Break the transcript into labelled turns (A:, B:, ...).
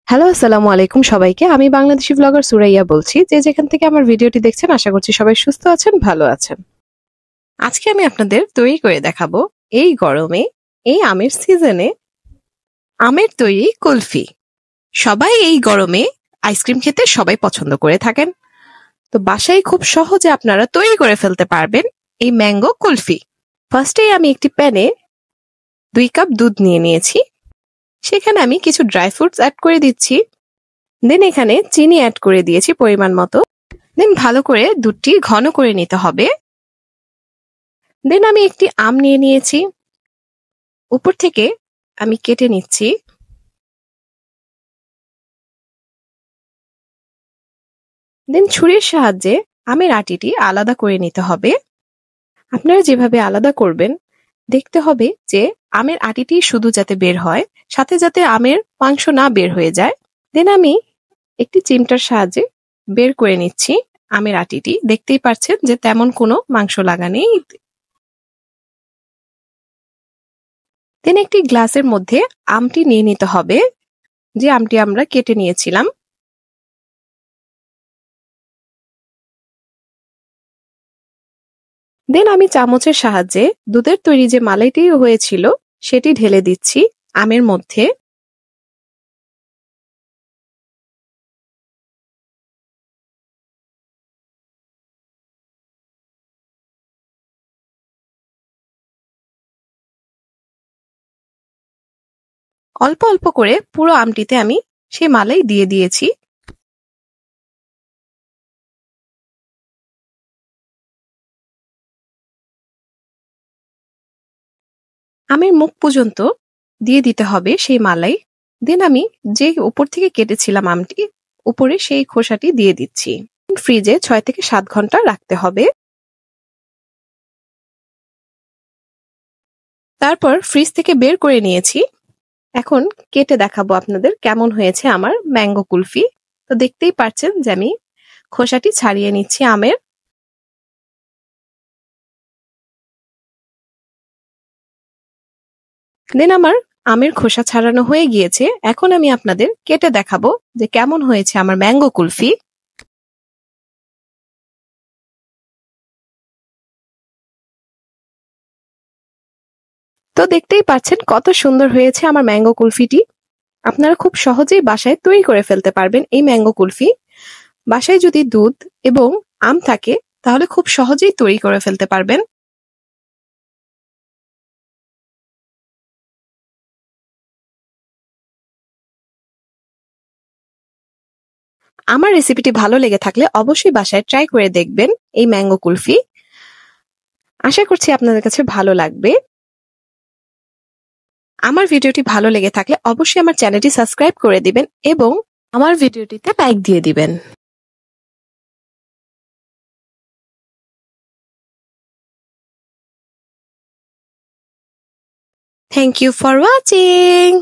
A: Hello, আসসালামু আলাইকুম সবাইকে। আমি বাংলাদেশি ব্লগার সুরাইয়া বলছি। যে যেখান থেকে আমার ভিডিওটি দেখছেন আশা করছি সবাই সুস্থ আছেন, ভালো আছেন। আজকে আমি আপনাদের তৈরি করে দেখাবো এই গরমে, এই আমের সিজনে আমের তৈরি কুলফি। সবাই এই গরমে আইসক্রিম খেতে সবাই পছন্দ করে থাকেন। তো বাসায় খুব সহজে আপনারা তৈরি করে ফেলতে পারবেন এই ম্যাঙ্গো কুলফি। ফার্স্টেই আমি একটি প্যানে 2 কাপ দুধ নিয়ে নিয়েছি। সেখানে আমি কিছু ড্রাই ফ্রুটস অ্যাড করে দিচ্ছি। দেন এখানে চিনি অ্যাড করে দিয়েছি পরিমাণ মতো। দেন ভালো করে দুধটি ঘন করে নিতে হবে। দেন আমি একটি আম নিয়ে নিয়েছি, উপর থেকে আমি কেটে নিচ্ছি। দেন ছুরির সাহায্যে আমের আটিটি আলাদা করে নিতে হবে। আপনারা যেভাবে আলাদা করবেন দেখতে হবে যে আমের আটিটি শুধু যাতে বের হয়, সাথে যাতে আমের মাংস না বের হয়ে যায়। দেন আমি একটি চিমটার সাহায্যে বের করে নিচ্ছি আমের আটিটি। দেখতেই পাচ্ছেন যে তেমন কোনো মাংস লাগা নেই। দেন একটি গ্লাসের মধ্যে আমটি নিয়ে নিতে হবে, যে আমটি আমরা কেটে নিয়েছিলাম। দেন আমি চামচের সাহায্যে দুধের তৈরি যে মালাইটি হয়েছিল সেটি ঢেলে দিচ্ছি আমের মধ্যে। অল্প অল্প করে পুরো আমটিতে আমি সেই মালাই দিয়ে দিয়েছি। আমের মুখ পর্যন্ত দিয়ে দিতে হবে সেই মালাই। দেন আমি যে উপর থেকে কেটেছিলাম আমটি, উপরে সেই খোসাটি দিয়ে দিচ্ছি। ফ্রিজে 6 থেকে 7 ঘন্টা রাখতে হবে। তারপর ফ্রিজ থেকে বের করে নিয়েছি। এখন কেটে দেখাবো আপনাদের কেমন হয়েছে আমার ম্যাঙ্গো কুলফি। তো দেখতেই পাচ্ছেন যে আমি খোসাটি ছাড়িয়ে নিচ্ছি আমের। দেন আমার আমের খোসা ছাড়ানো হয়ে গিয়েছে। এখন আমি আপনাদের কেটে দেখাবো যে কেমন হয়েছে আমার ম্যাঙ্গো কুলফি। তো দেখতেই পাচ্ছেন কত সুন্দর হয়েছে আমার ম্যাঙ্গো কুলফিটি। আপনারা খুব সহজেই বাসায় তৈরি করে ফেলতে পারবেন এই ম্যাঙ্গো কুলফি। বাসায় যদি দুধ এবং আম থাকে তাহলে খুব সহজেই তৈরি করে ফেলতে পারবেন। আমার রেসিপিটি ভালো লেগে থাকলে অবশ্যই বাসায় ট্রাই করে দেখবেন এই ম্যাঙ্গো কুলফি। আশা করছি আপনাদের কাছে ভালো লাগবে। আমার ভিডিওটি ভালো লেগে থাকলে অবশ্যই আমার চ্যানেলটি সাবস্ক্রাইব করে দিবেন এবং আমার ভিডিওটিতে লাইক দিয়ে দিবেন। Thank you for watching.